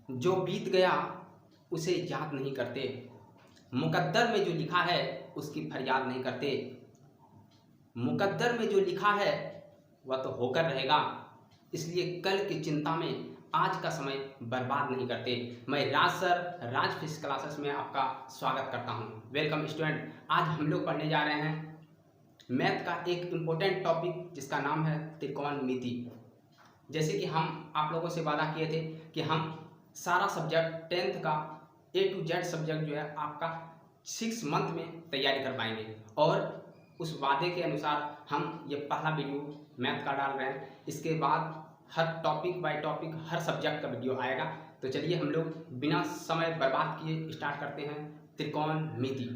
जो बीत गया उसे याद नहीं करते, मुकद्दर में जो लिखा है उसकी फरियाद नहीं करते। मुकद्दर में जो लिखा है वह तो होकर रहेगा, इसलिए कल की चिंता में आज का समय बर्बाद नहीं करते। मैं राज सर, राज फिजिक्स क्लासेस में आपका स्वागत करता हूं। Welcome student. आज हम लोग पढ़ने जा रहे हैं मैथ का एक इम्पोर्टेंट टॉपिक जिसका नाम है त्रिकोणमिति। जैसे कि हम आप लोगों से वादा किए थे कि हम सारा सब्जेक्ट 10th का A to Z सब्जेक्ट जो है आपका 6 मंथ में तैयारी कर पाएंगे, और उस वादे के अनुसार हम ये पहला वीडियो मैथ का डाल रहे हैं। इसके बाद हर टॉपिक बाय टॉपिक हर सब्जेक्ट का वीडियो आएगा। तो चलिए हम लोग बिना समय बर्बाद किए स्टार्ट करते हैं त्रिकोणमिति।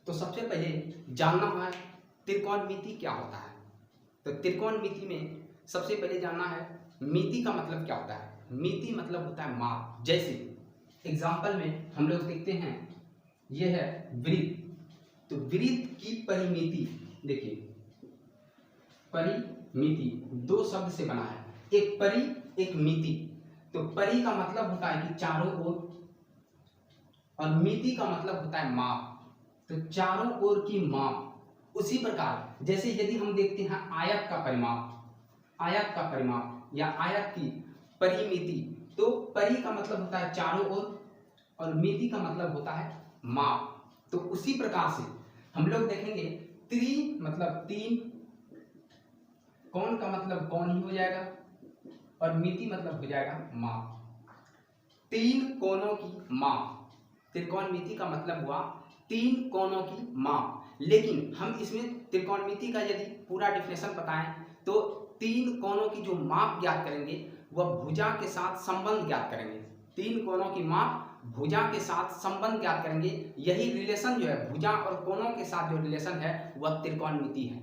तो सबसे पहले जानना है त्रिकोणमिति क्या होता है। तो त्रिकोणमिति में सबसे पहले जानना है मिति का मतलब क्या होता है। मिति मतलब होता है माप। जैसे एग्जाम्पल में हम लोग देखते हैं, ये है वृत्त। तो वृत्त की परिमिति, देखिए परिमिति दो शब्द से बना है, एक परि एक मिति। तो परि का मतलब होता है कि चारों ओर, और मिति का मतलब होता है माप। तो चारों ओर की माप। उसी प्रकार जैसे यदि हम देखते हैं आयत का परिमाप, आयत का परिमाप या आयत की परिमिति, तो परि का मतलब होता है चारों ओर और मिति का मतलब होता है माप। तो उसी प्रकार से हम लोग देखेंगे त्रि मतलब तीन, कोण का मतलब कोण ही हो जाएगा, और मिति मतलब हो जाएगा माप। तीन कोणों की माप, त्रिकोणमिति का मतलब हुआ तीन कोणों की माप। लेकिन हम इसमें त्रिकोणमिति का यदि पूरा डिफिनेशन बताएं तो तीन कोणों की जो माप ज्ञात करेंगे वह भुजा के साथ संबंध ज्ञात करेंगे। तीन कोणों की माप भुजा के साथ संबंध ज्ञात करेंगे। यही रिलेशन जो है भुजा और कोणों के साथ जो रिलेशन है वह त्रिकोणमिति है।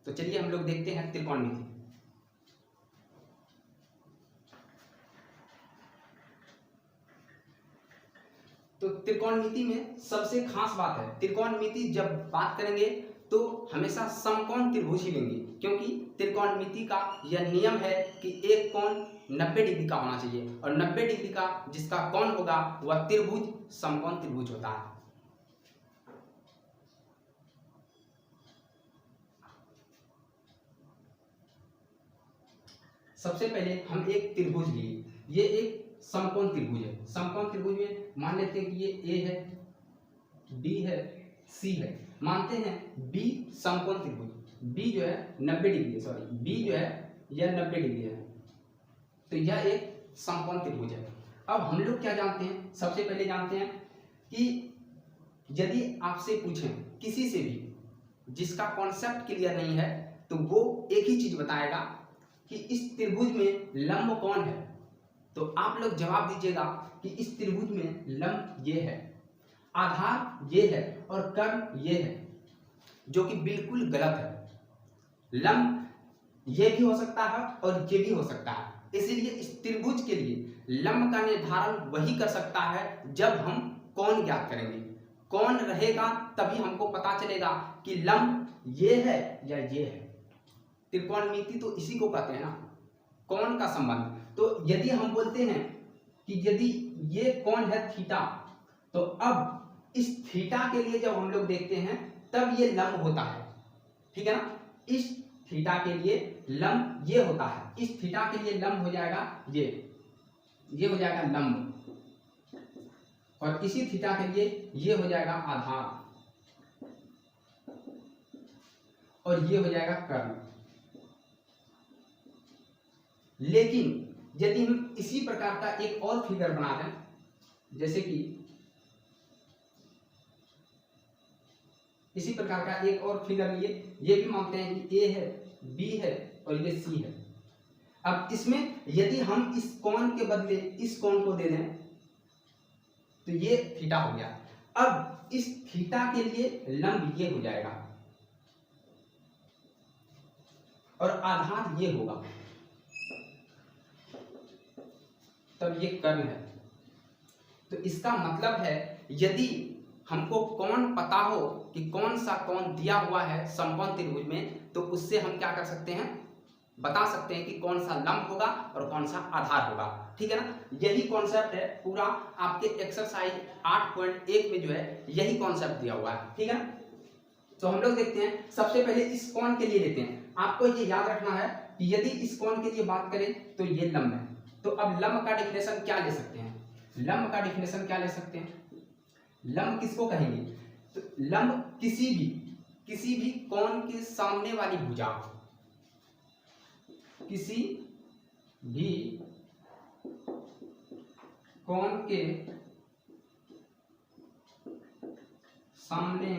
तो चलिए हम लोग देखते हैं त्रिकोणमिति। तो त्रिकोणमिति में सबसे खास बात है, त्रिकोणमिति जब बात करेंगे तो हमेशा समकोण त्रिभुज ही लेंगे, क्योंकि त्रिकोणमिति का यह नियम है कि एक कोण 90 डिग्री का होना चाहिए, और 90 डिग्री का जिसका कोण होगा वह त्रिभुज समकोण त्रिभुज होता है। सबसे पहले हम एक त्रिभुज लिए, ये एक समकोण त्रिभुज है। समकोण त्रिभुज में मान लेते हैं कि ये A है, B है, C है। मानते हैं B समकोण त्रिभुज, B जो है 90 डिग्री, सॉरी B जो है यह 90 डिग्री है, तो यह एक समकोण त्रिभुज है। अब हम लोग क्या जानते हैं, सबसे पहले जानते हैं कि यदि आपसे पूछें किसी से भी जिसका कॉन्सेप्ट क्लियर नहीं है, तो वो एक ही चीज बताएगा कि इस त्रिभुज में लंब कौन है, तो आप लोग जवाब दीजिएगा कि इस त्रिभुज में लंब ये है, आधार ये है और कर्ण ये है, जो कि बिल्कुल गलत है। लंब ये भी हो सकता है और ये भी हो सकता है। इसलिए इस त्रिभुज के लिए लंब का निर्धारण वही कर सकता है जब हम कोण ज्ञात करेंगे। कोण रहेगा तभी हमको पता चलेगा कि लंब ये है या ये है। त्रिकोणमिति तो इसी को कहते हैं ना, कोण का संबंध। तो यदि हम बोलते हैं कि यदि ये कोण है थीटा, तो अब इस थीटा के लिए जब हम लोग देखते हैं तब ये लंब होता है, ठीक है ना। इस थीटा के लिए लंब ये होता है, इस थीटा के लिए लंब हो जाएगा ये हो जाएगा लंब, और इसी थीटा के लिए ये हो जाएगा आधार, और ये हो जाएगा कर्ण। लेकिन यदि हम इसी प्रकार का एक और फिगर बना दें, जैसे कि इसी प्रकार का एक और फिगर लिए, ये भी मानते हैं कि A है, B है और ये C है। अब इसमें यदि हम इस कोण के बदले इस कोण को दे दें तो ये थीटा हो गया। अब इस थीटा के लिए लंब ये हो जाएगा और आधार ये होगा, तब ये कर्ण है। तो इसका मतलब है यदि हमको कौन पता हो कि कौन सा कौन दिया हुआ है समकोण त्रिभुज में, तो उससे हम क्या कर सकते हैं, बता सकते हैं कि कौन सा लंब होगा और कौन सा आधार होगा। ठीक है ना, यही कॉन्सेप्ट है पूरा आपके एक्सरसाइज 8.1 में जो है यही कॉन्सेप्ट दिया हुआ है। ठीक है ना, तो हम लोग देखते हैं सबसे पहले इस कोण के लिए लेते हैं। आपको ये याद रखना है कि यदि इस कोण के लिए बात करें तो ये लंब है, तो अब लंब का डिफिनेशन क्या ले सकते हैं, लंब का डिफिनेशन क्या ले सकते हैं, लंब किसको कहेंगे, तो लंब किसी भी कोण के सामने वाली भुजा, किसी भी कोण के सामने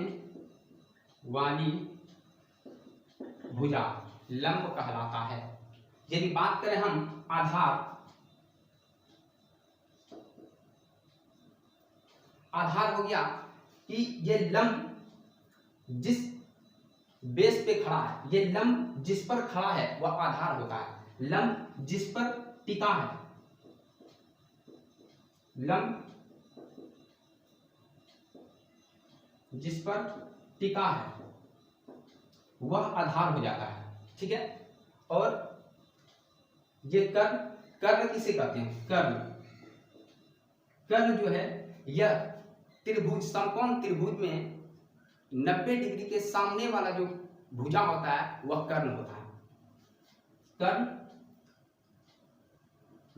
वाली भुजा लंब कहलाता है। यदि बात करें हम आधार, आधार हो गया कि ये लंब जिस बेस पे खड़ा है, ये लंब जिस पर खड़ा है वह आधार होता है। लंब जिस पर टिका है, लंब जिस पर टिका है वह आधार हो जाता है। ठीक है, और ये कर्ण, कर्ण किसे कहते हैं, कर्ण, कर्ण जो है यह त्रिभुज, समकोण त्रिभुज में 90 डिग्री के सामने वाला जो भुजा होता है वह कर्ण होता है। कर्ण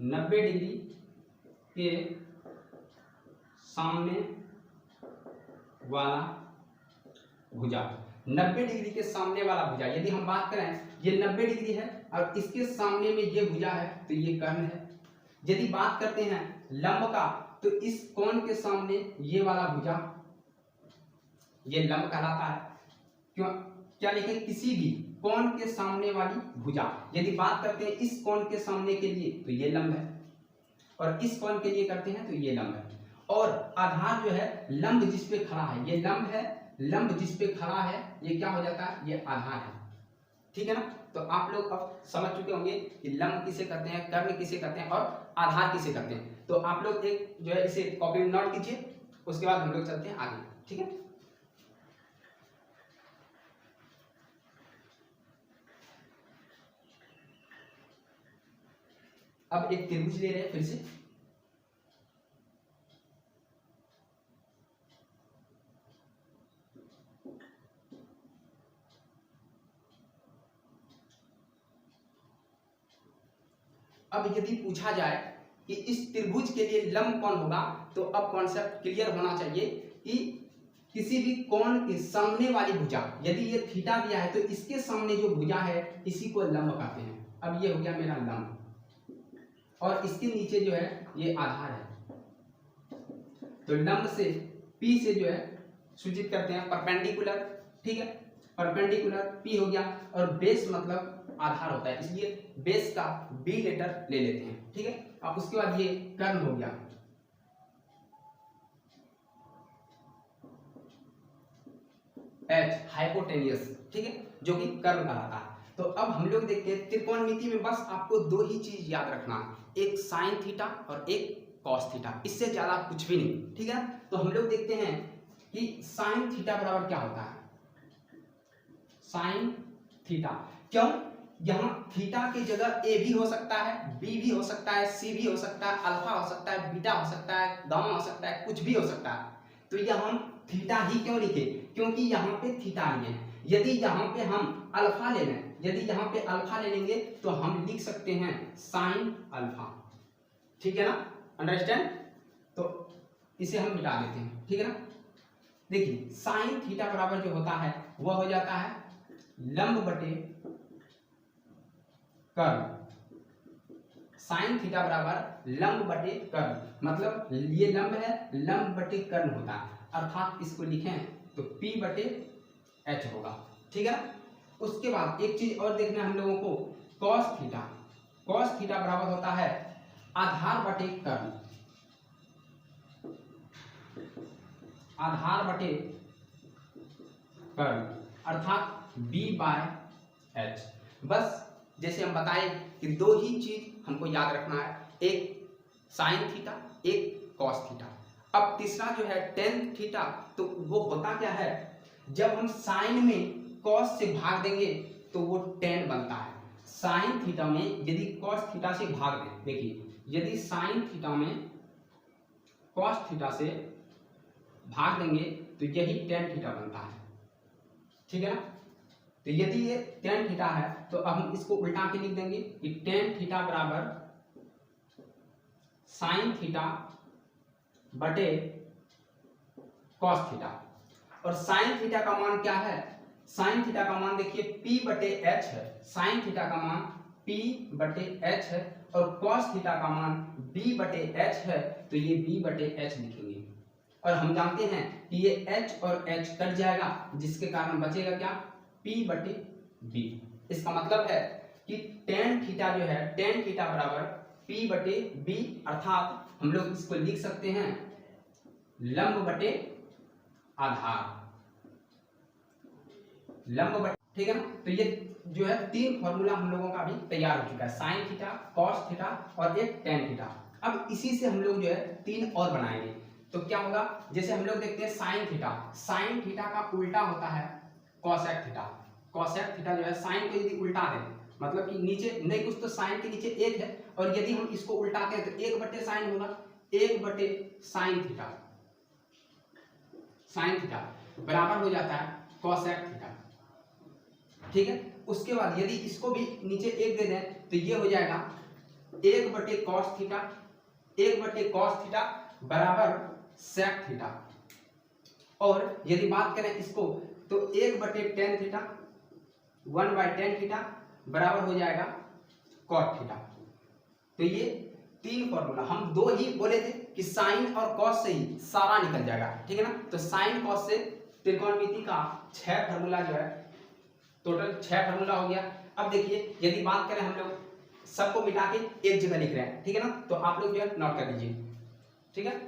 90 डिग्री के सामने वाला भुजा, 90 डिग्री के सामने वाला भुजा, यदि हम बात करें ये 90 डिग्री है और इसके सामने में ये भुजा है तो ये कर्ण है। यदि बात करते हैं लंब का, तो इस कोण के सामने ये वाला भुजा ये लंब कहलाता है। क्यों, क्या लिखे, किसी भी कोण के सामने वाली भुजा। यदि बात करते हैं इस कोण के सामने के लिए तो ये लंब है, और इस कोण के लिए करते हैं तो ये लंब है। और आधार जो है लंब जिस पे खड़ा है, ये लंब है, लंब जिस पे खड़ा है ये क्या हो जाता है, ये आधार है। ठीक है ना, तो आप लोग अब समझ चुके होंगे कि लंब किसे कहते हैं, कर्ण किसे कहते हैं और आधार किसे कहते हैं। तो आप लोग एक जो है इसे कॉपी में नोट कीजिए, उसके बाद हम लोग चलते हैं आगे। ठीक है, अब एक त्रिभुज ले रहे हैं फिर से। अब यदि पूछा जाए कि इस त्रिभुज के लिए लंब कौन होगा, तो अब कॉन्सेप्ट क्लियर होना चाहिए कि किसी भी कोण के सामने वाली भुजा, यदि ये थीटा दिया है तो इसके सामने जो भुजा है इसी को लंब कहते हैं। अब ये हो गया मेरा लंब, और इसके नीचे जो है ये आधार है। तो लंब से P से जो है सूचित करते हैं परपेंडिकुलर। ठीक है, परपेंडिकुलर P हो गया, और बेस मतलब आधार होता है, इसलिए बेस का B लेटर ले लेते हैं। ठीक है, अब उसके बाद ये कर्ण हो गया, H हाइपोटेनियस। ठीक है, जो कि कर्ण कहलाता है। तो अब हम लोग देखते हैं त्रिकोणमिति में बस आपको दो ही चीज याद रखना, एक साइन थीटा और एक कॉस थीटा, इससे ज्यादा कुछ भी नहीं। ठीक है, तो हम लोग देखते हैं कि साइन थीटा बराबर क्या होता है, साइन थीटा। क्यों, यहाँ थीटा की जगह ए भी हो सकता है, बी भी हो सकता है, सी भी हो सकता है, अल्फा हो सकता है, बीटा हो सकता है, गामा हो सकता है, कुछ भी हो सकता है। तो यहाँ हम थीटा ही क्यों लिखे, क्योंकि यहाँ पे थीटा लिए हैं। यदि यहाँ पे हम अल्फा ले लें, यदि यहाँ पे अल्फा ले लेंगे तो हम लिख सकते हैं साइन अल्फा। ठीक है ना, अंडरस्टैंड। तो इसे हम मिटा देते हैं। ठीक है ना, देखिए साइन थीटा बराबर जो होता है वह हो जाता है लंब बटे कर्ण। साइन थीटा बराबर लंब बटे कर्ण, मतलब ये लंब है, लंब बटे कर्ण होता है, अर्थात इसको लिखें तो P बटे H होगा। ठीक है, उसके बाद एक चीज और देखना हम लोगों को, कॉस थीटा। कॉस थीटा बराबर होता है आधार बटे कर्ण, आधार बटे कर्ण, अर्थात B बाय H। बस जैसे हम बताए कि दो ही चीज हमको याद रखना है, एक साइन थीटा, एक कॉस थीटा। अब तीसरा जो है टेन थीटा, तो वो होता क्या है, जब हम साइन में कॉस से भाग देंगे तो वो टेन बनता है। साइन थीटा में यदि कॉस थीटा से भाग दें, देखिए यदि साइन थीटा में कॉस थीटा से भाग देंगे तो यही टेन थीटा बनता है, ठीक है ना। तो यदि ये टेन थीटा है तो अब हम इसको उल्टा के लिख देंगे कि टेन थीटा बराबर साइन थीटा बटे कॉस थीटा। और साइन थीटा का मान क्या है, साइन थीटा का मान देखिए p बटे एच है, साइन थीटा का मान p बटे एच है, और कॉस थीटा का मान b बटे एच है, तो ये b बटे एच लिखेंगे। और हम जानते हैं कि ये h और h कट जाएगा, जिसके कारण बचेगा क्या, p बटे b। इसका मतलब है कि टेन थीटा जो है, टेन थीटा बराबर p बटे b, अर्थात हम लोग इसको लिख सकते हैं लंब बटे आधार, लंब बटे, ठीक है ना। तो ये जो है तीन फॉर्मूला हम लोगों का भी तैयार हो चुका है, साइन थीटा, कॉस थीटा और एक टेन थीटा। अब इसी से हम लोग जो है तीन और बनाएंगे। तो क्या होगा, जैसे हम लोग देखते हैं साइन थीटा, साइन थीटा का उल्टा होता है कॉसेक थीटा। कॉसेक थीटा जो है साइन को यदि उल्टा दें, मतलब कि नीचे नहीं कुछ तो साइन के नीचे एक है, और यदि हम इसको उल्टाते हैं तो एक बटे साइन होगा, एक बटे साइन थीटा, साइन थीटा बराबर हो जाता है कॉसेक थीटा, ठीक है। उसके बाद यदि इसको भी नीचे एक दे दें तो ये हो जाएगा एक बटे कॉस थीटा, एक बटे कॉस थीटा बराबर सेक थीटा। और यदि बात करें इसको तो एक बटे tan theta, one by tan theta बराबर हो जाएगा कॉट थीटा। तो ये तीन फॉर्मूला, हम दो ही बोले थे कि साइन और कॉस से ही सारा निकल जाएगा, ठीक है ना। तो साइन कॉस से त्रिकोणमिति का 6 फॉर्मूला जो है, टोटल 6 फॉर्मूला हो गया। अब देखिए यदि बात करें, हम लोग सबको मिटा के एक जगह लिख रहे हैं, ठीक है ना, तो आप लोग जो है नोट कर लीजिए, ठीक है।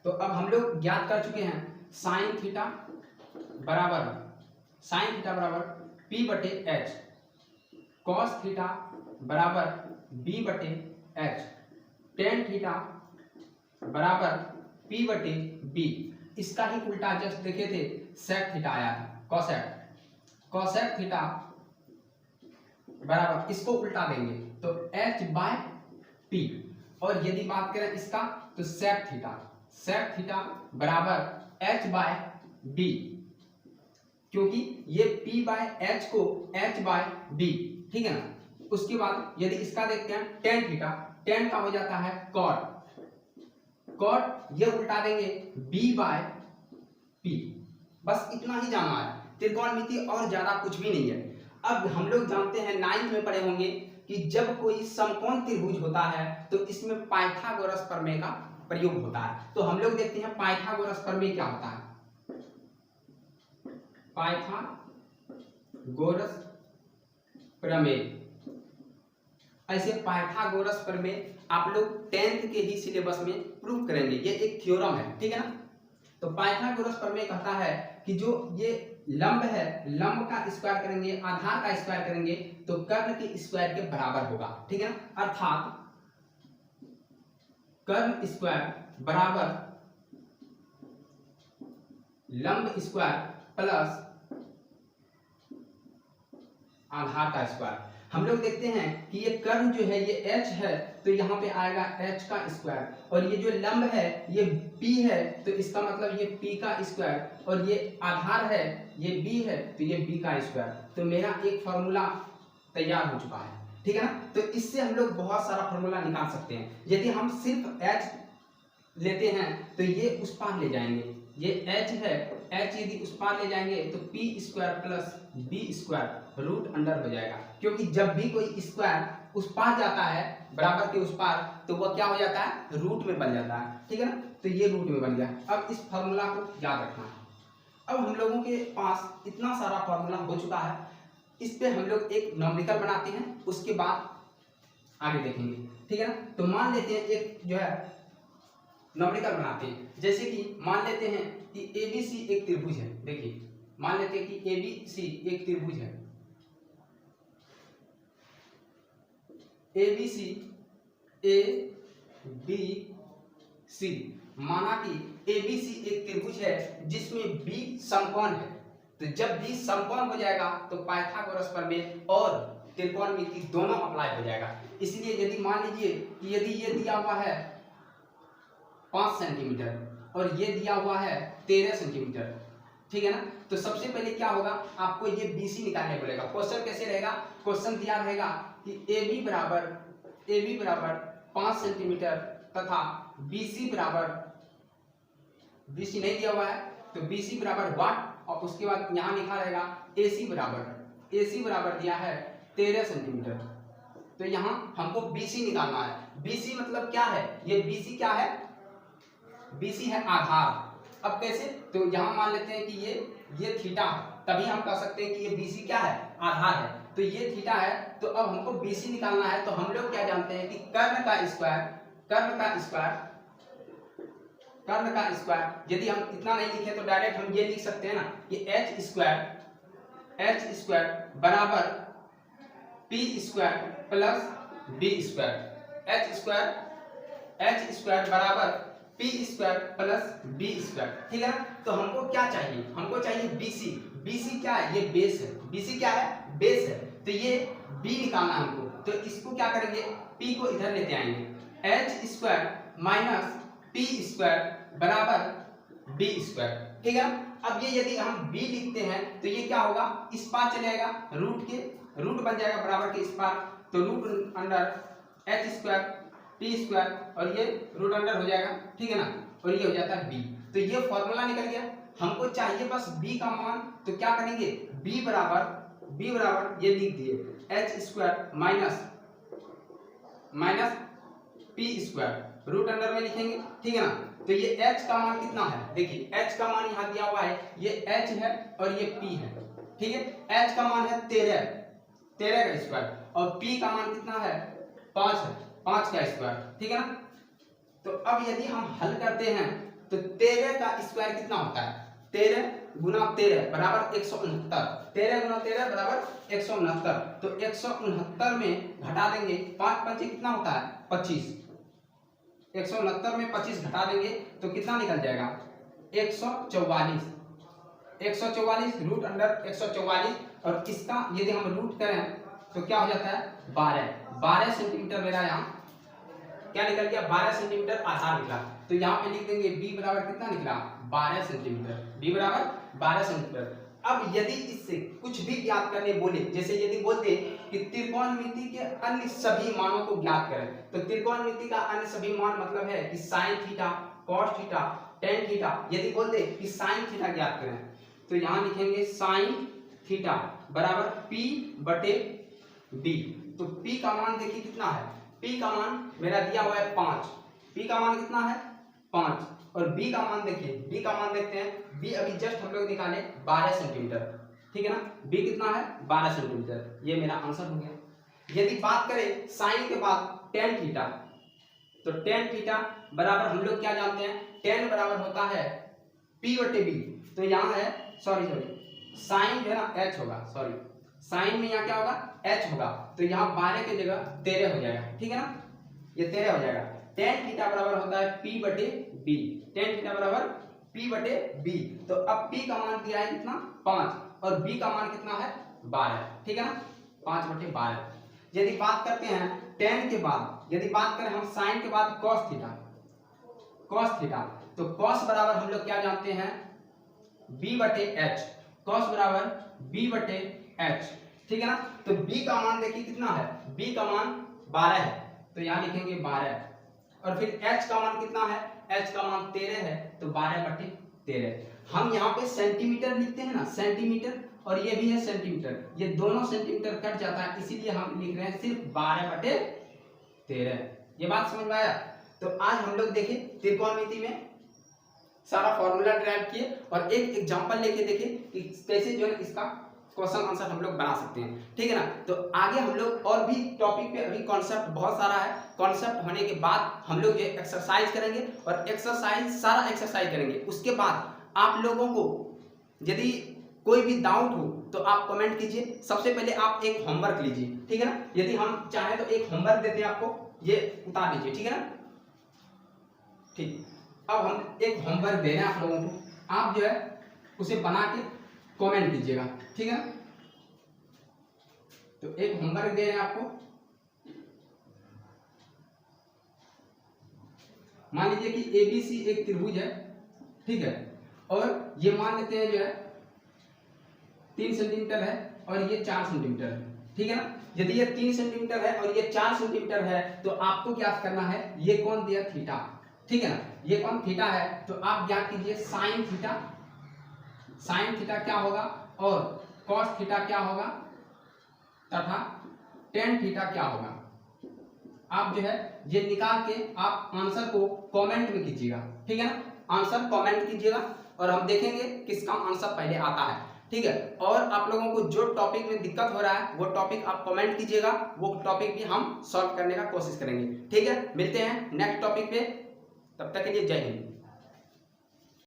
तो अब हम लोग ज्ञात कर चुके हैं साइन थीटा बराबर, साइन थीटा बराबर p बटे एच, कॉस थीटा बराबर b बटे एच, टेन थीटा बराबर p बटे b। इसका ही उल्टा जस्ट देखे थे, सेक थीटा आया था, कॉसेक, कॉसेक थीटा बराबर, इसको उल्टा देंगे तो h बाय p। और यदि बात करें इसका तो सेक थीटा, सेक थीटा बराबर h बाय b, क्योंकि ये p बाय h को h बाय b, ठीक है ना। उसके बाद यदि इसका देखते हैं टेन थीटा, टेन का हो जाता है कॉट, कॉट ये उल्टा देंगे b बाय p। बस इतना ही जाना है, त्रिकोणमिति और ज्यादा कुछ भी नहीं है। अब हम लोग जानते हैं, 9th में पढ़े होंगे कि जब कोई समकोण त्रिभुज होता है तो इसमें पाइथागोरस प्रमेय का प्रयोग होता है। तो हम लोग देखते हैं पाइथागोरस प्रमेय क्या होता है। पाइथागोरस प्रमेय, ऐसे पाइथागोरस प्रमेय आप लोग 10th के ही सिलेबस में प्रूव करेंगे, ये एक थ्योरम है, ठीक है ना। तो पाइथागोरस प्रमेय कहता है कि जो ये लंब है, लंब का स्क्वायर करेंगे, आधार का स्क्वायर करेंगे तो कर्ण के स्क्वायर के बराबर होगा, ठीक है ना। अर्थात कर्ण स्क्वायर बराबर लंब स्क्वायर प्लस आधार का स्क्वायर। हम लोग देखते हैं कि ये कर्ण जो है ये h है, तो यहाँ पे आएगा h का स्क्वायर, और ये जो लंब है ये p है, तो इसका मतलब ये p का स्क्वायर, और ये आधार है ये b है, तो ये b का स्क्वायर। तो मेरा एक फॉर्मूला तैयार हो चुका है, ठीक है ना। तो इससे हम लोग बहुत सारा फॉर्मूला निकाल सकते हैं। यदि हम सिर्फ h लेते हैं तो ये उस पार ले जाएंगे, ये h है, h यदि उस पार ले जाएंगे तो p square plus b square root under हो जाएगा, क्योंकि जब भी कोई स्क्वायर उस पार जाता है बराबर के उस पार तो वह क्या हो जाता है, रूट में बन जाता है, ठीक है ना। तो ये रूट में बन गया। अब इस फॉर्मूला को याद रखना है। अब हम लोगों के पास इतना सारा फॉर्मूला हो चुका है, इस पे हम लोग एक न्यूमेरिकल बनाते हैं, उसके बाद आगे देखेंगे, ठीक है ना। तो मान लेते हैं एक जो है न्यूमेरिकल बनाते हैं, जैसे कि मान लेते हैं कि ABC एक त्रिभुज है। देखिए मान लेते हैं कि ABC एक त्रिभुज है, ABC ABC, माना कि ABC एक त्रिभुज है जिसमें B समकोण है। तो जब B समकोण हो जाएगा तो पाइथागोरस प्रमेय और त्रिकोणमिति दोनों अप्लाई हो जाएगा। इसलिए यदि मान लीजिए कि यदि ये दिया हुआ है 5 सेंटीमीटर और ये दिया हुआ है 13 सेंटीमीटर, ठीक है ना, तो सबसे पहले क्या होगा, आपको ये BC निकालने पड़ेगा। क्वेश्चन कैसे रहेगा, क्वेश्चन दिया रहेगा कि AB बराबर 5 सेंटीमीटर तथा BC नहीं दिया हुआ है तो BC बराबर वाट, और उसके बाद यहाँ लिखा रहेगा AC बराबर दिया है 13 सेंटीमीटर। तो यहाँ हमको BC निकालना है। BC मतलब क्या है, ये BC क्या है, BC है आधार। अब कैसे, तो यहाँ मान लेते हैं कि ये थीटा, तभी हम कह सकते हैं कि ये BC क्या है, आधार है। तो ये थीटा है, तो अब हमको BC निकालना है। तो हम लोग क्या जानते हैं कि कर्ण का स्क्वायर, यदि हम इतना नहीं लिखे तो डायरेक्ट हम ये लिख सकते हैं ना कि h स्क्वायर बराबर p square plus b square. h square बराबर p square plus b square, ठीक है ना। तो हमको क्या चाहिए, हमको चाहिए BC क्या है, ये बेस है। BC क्या है, बेस है। तो ये b निकालना है हमको। तो इसको क्या करेंगे, p को इधर लेते आएंगे, h square minus p square बराबर b स्क्वायर, ठीक है। अब ये यदि हम b लिखते हैं तो ये क्या होगा, इस पार चलेगा, रूट बन जाएगा बराबर के इस पार, तो root under h square p square और ये रूट अंडर हो जाएगा, ठीक है ना, और ये हो जाता है b। तो ये फॉर्मूला निकल गया। हमको चाहिए बस b का मान, तो क्या करेंगे, b बराबर ये लिख दिए h square minus p square, root under में लिखेंगे, ठीक है ना। तो ये h का मान कितना है, देखिए h का मान यहाँ दिया हुआ है, ये h है और ये p है, ठीक है। h का मान है 13 का स्क्वायर और p का मान कितना है, 5 है, 5 का स्क्वायर, ठीक है ना। तो अब यदि हम हल करते हैं तो 13 का स्क्वायर कितना होता है, 13 गुना 13 बराबर 169, 13 गुना 13 बराबर 169। तो 169 में घटा देंगे, 5 पंचे कितना होता है, 25, 169 में 25 घटा देंगे तो कितना निकल जाएगा, 144 रूट अंडर 144, और इसका यदि हम रूट करें तो क्या हो जाता है, 12 सेंटीमीटर मेरा यहाँ क्या निकल गया, 12 सेंटीमीटर आधार निकला। तो यहाँ पे लिख देंगे b बराबर कितना निकला, 12 सेंटीमीटर, b बराबर 12 सेंटीमीटर। अब यदि इससे कुछ भी ज्ञात करने बोले, जैसे यदि बोलते कि त्रिकोणमिति के अन्य सभी मानों को ज्ञात करें, तो त्रिकोणमिति का अन्य सभी मान मतलब है कि sine theta, cos theta, tan theta. यदि बोलते कि साइन थीटा ज्ञात करें तो यहाँ लिखेंगे साइन थीटा बराबर p बटे b। तो p का मान देखिए कितना है, p का मान मेरा दिया हुआ है 5, p का मान कितना है 5, और b का मान देखिए, b का मान देखते हैं, b अभी जस्ट हम लोग निकाले 12 सेंटीमीटर, ठीक है ना, b कितना है 12 सेंटीमीटर, ये मेरा आंसर हो गया। यदि बात करें साइन के बाद टेन थीटा, तो टेन थीटा बराबर हम लोग क्या जानते हैं, टेन बराबर होता है p बटे b। तो यहाँ है सॉरी साइन जो है ना h होगा, सॉरी साइन में यहाँ क्या होगा, h होगा, तो यहाँ 12 की जगह 13 हो जाएगा, ठीक है ना, ये 13 हो जाएगा। टेन थीटा बराबर होता है p बटे b, टेन थीटा बराबर p बटे b। तो अब p का मान दिया है कितना 5 और b का मान कितना है 12, ठीक है ना, 5 बटे 12। यदि बात करते हैं टेन के बाद, यदि बात करें हम साइन के बाद cos थीटा, तो cos बराबर हम लोग क्या जानते हैं, b बटे h, cos बराबर b बटे h, ठीक है ना। तो b का मान देखिए कितना है, b का मान 12 है, तो यहाँ लिखेंगे 12, और फिर h का मान कितना है, h का मान 13 है, तो 12 बटे 13। हम यहाँ पे सेंटीमीटर लिखते हैं ना, सेंटीमीटर, और ये भी है सेंटीमीटर, ये दोनों सेंटीमीटर कट जाता है, इसीलिए हम लिख रहे हैं सिर्फ 12 बटे 13। ये बात समझ में आया। तो आज हम लोग देखे त्रिकोणमिति में सारा फॉर्मूला ड्राइव किए और एक एग्जांपल लेके देखे कि कैसे जो है इसका क्वेश्चन आंसर हम लोग बना सकते हैं, ठीक है ना। तो आगे हम लोग और भी टॉपिक पे, अभी कॉन्सेप्ट बहुत सारा है, कॉन्सेप्ट होने के बाद हम लोग ये एक्सरसाइज करेंगे और सारा एक्सरसाइज करेंगे। उसके बाद आप लोगों को यदि कोई भी डाउट हो तो आप कमेंट कीजिए। सबसे पहले आप एक होमवर्क लीजिए, ठीक है ना। यदि हम चाहें तो एक होमवर्क देते हैं आपको, ये उतार लीजिए, ठीक है ना। ठीक, अब हम एक होमवर्क दे रहे हैं आप लोगों को, आप जो है उसे बना के कमेंट कीजिएगा, ठीक है ना। तो एक होमवर्क दे रहे हैं आपको, मान लीजिए कि एबीसी एक त्रिभुज है, ठीक है, और ये मान लेते हैं जो है 3 सेंटीमीटर है और ये 4 सेंटीमीटर है, ठीक है ना। यदि ये 3 सेंटीमीटर है और ये 4 सेंटीमीटर है तो आपको क्या करना है, ये कोण दिया थीटा, ठीक है ना, ये कोण थीटा है तो आप ज्ञात कीजिए साइन थीटा, साइन थीटा क्या होगा और कॉस थीटा क्या होगा तथा टेन थीटा क्या होगा। आप जो है ये निकाल के आप आंसर को कमेंट में कीजिएगा, ठीक है ना। आंसर कमेंट कीजिएगा और हम देखेंगे किसका आंसर पहले आता है, ठीक है। और आप लोगों को जो टॉपिक में दिक्कत हो रहा है वो टॉपिक आप कमेंट कीजिएगा, वो टॉपिक भी हम सॉल्व करने का कोशिश करेंगे, ठीक है। मिलते हैं नेक्स्ट टॉपिक पे, तब तक के लिए जय हिंद।